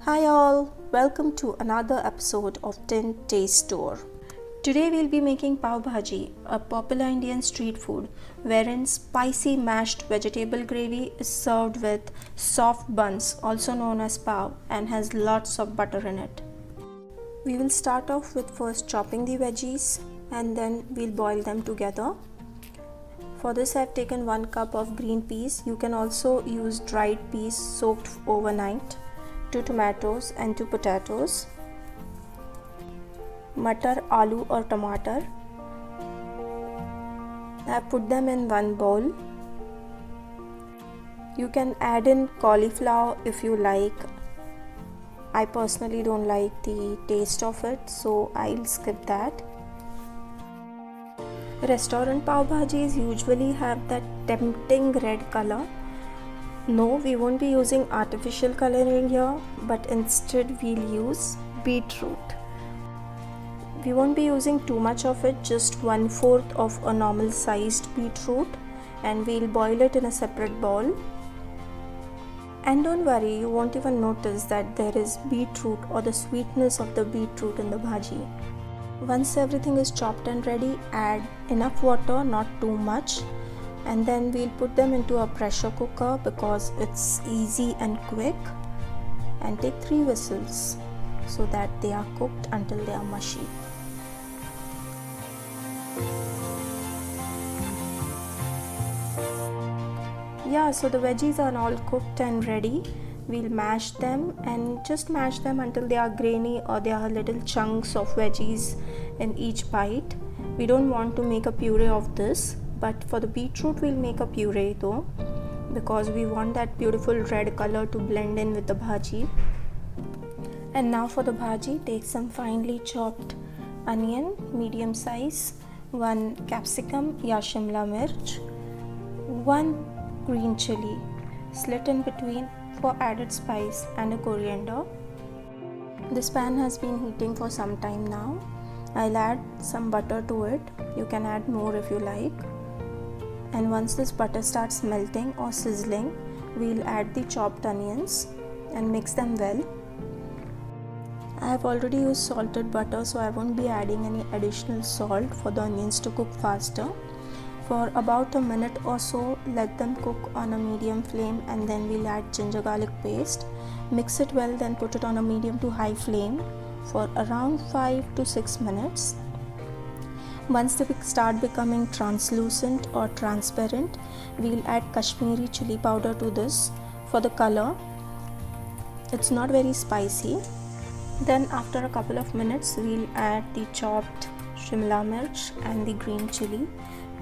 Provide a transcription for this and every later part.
Hi all, welcome to another episode of Tin Taste Tour. Today we'll be making pav bhaji, a popular Indian street food wherein spicy mashed vegetable gravy is served with soft buns, also known as pav, and has lots of butter in it. We will start off with first chopping the veggies and then we'll boil them together. For this I've taken 1 cup of green peas. You can also use dried peas soaked overnight. 2 tomatoes and 2 potatoes, matar, aloo or tomato. I have put them in one bowl. You can add in cauliflower if you like. I personally don't like the taste of it, so I'll skip that. Restaurant pav bhajis usually have that tempting red color. No, we won't be using artificial coloring here, but instead we'll use beetroot. We won't be using too much of it, just 1/4 of a normal sized beetroot, and we'll boil it in a separate bowl. And don't worry, you won't even notice that there is beetroot or the sweetness of the beetroot in the bhaji. Once everything is chopped and ready, add enough water, not too much. And then we'll put them into a pressure cooker because it's easy and quick, and take 3 whistles so that they are cooked until they are mushy. So the veggies are all cooked and ready. We'll mash them and just mash them until they are grainy or there are little chunks of veggies in each bite. We don't want to make a puree of this, but for the beetroot we'll make a puree though, because we want that beautiful red color to blend in with the bhaji. And now for the bhaji, take some finely chopped onion, medium size, 1 capsicum ya shimla mirch, 1 green chili slit in between for added spice, and a coriander. This pan has been heating for some time now. I'll add some butter to it. You can add more if you like. And once this butter starts melting or sizzling, we'll add the chopped onions and mix them well. I have already used salted butter, so I won't be adding any additional salt for the onions to cook faster. For about a minute or so, let them cook on a medium flame, and then we'll add ginger garlic paste. Mix it well, then put it on a medium to high flame for around 5 to 6 minutes. Once they start becoming translucent or transparent, we'll add Kashmiri chili powder to this for the color. It's not very spicy. Then after a couple of minutes, we'll add the chopped shimla mirch and the green chili.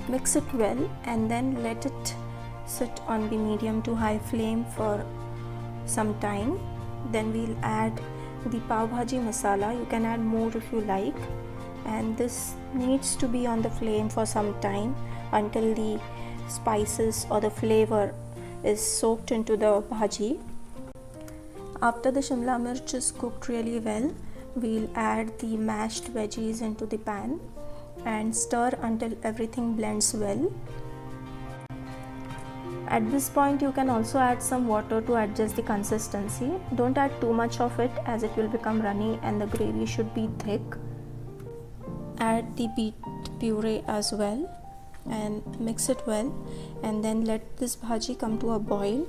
Mix it well and then let it sit on the medium to high flame for some time. Then we'll add the pav bhaji masala. You can add more if you like, and this needs to be on the flame for some time until the spices or the flavor is soaked into the bhaji. After the shimla mirch is cooked really well, we'll add the mashed veggies into the pan and stir until everything blends well. At this point, you can also add some water to adjust the consistency. Don't add too much of it as it will become runny, and the gravy should be thick. Add the beet puree as well and mix it well, and then let this bhaji come to a boil.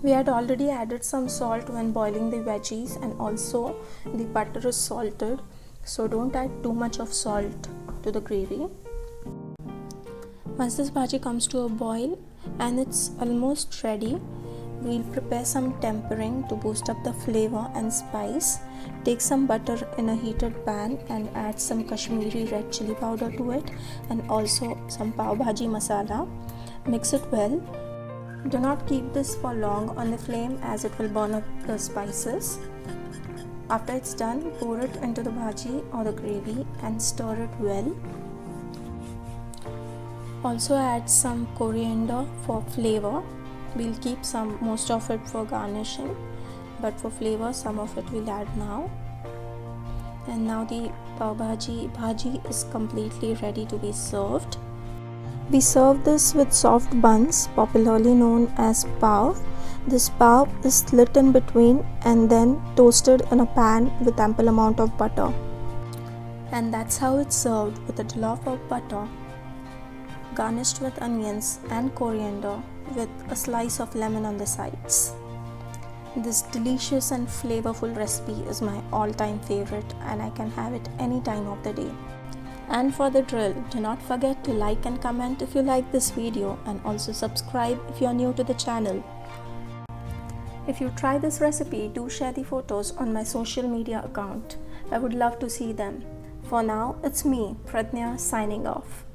We had already added some salt when boiling the veggies, and also the butter is salted, so don't add too much of salt to the gravy. Once this bhaji comes to a boil and it's almost ready, we'll prepare some tempering to boost up the flavor and spice. Take some butter in a heated pan and add some Kashmiri red chili powder to it, and also some pav bhaji masala. Mix it well. Do not keep this for long on the flame as it will burn up the spices. After it's done, pour it into the bhaji or the gravy and stir it well. Also add some coriander for flavor. We'll keep most of it for garnishing, but for flavor some of it we'll add now. And now the pav bhaji is completely ready to be served. We serve this with soft buns, popularly known as pav. This pav is slit in between and then toasted in a pan with ample amount of butter. And that's how it's served, with a dollop of butter, garnished with onions and coriander, with a slice of lemon on the sides. This delicious and flavorful recipe is my all-time favorite, and I can have it any time of the day. And for the drill, do not forget to like and comment if you like this video, and also subscribe if you are new to the channel. If you try this recipe, do share the photos on my social media account. I would love to see them. For now, it's me, Pradnya, signing off.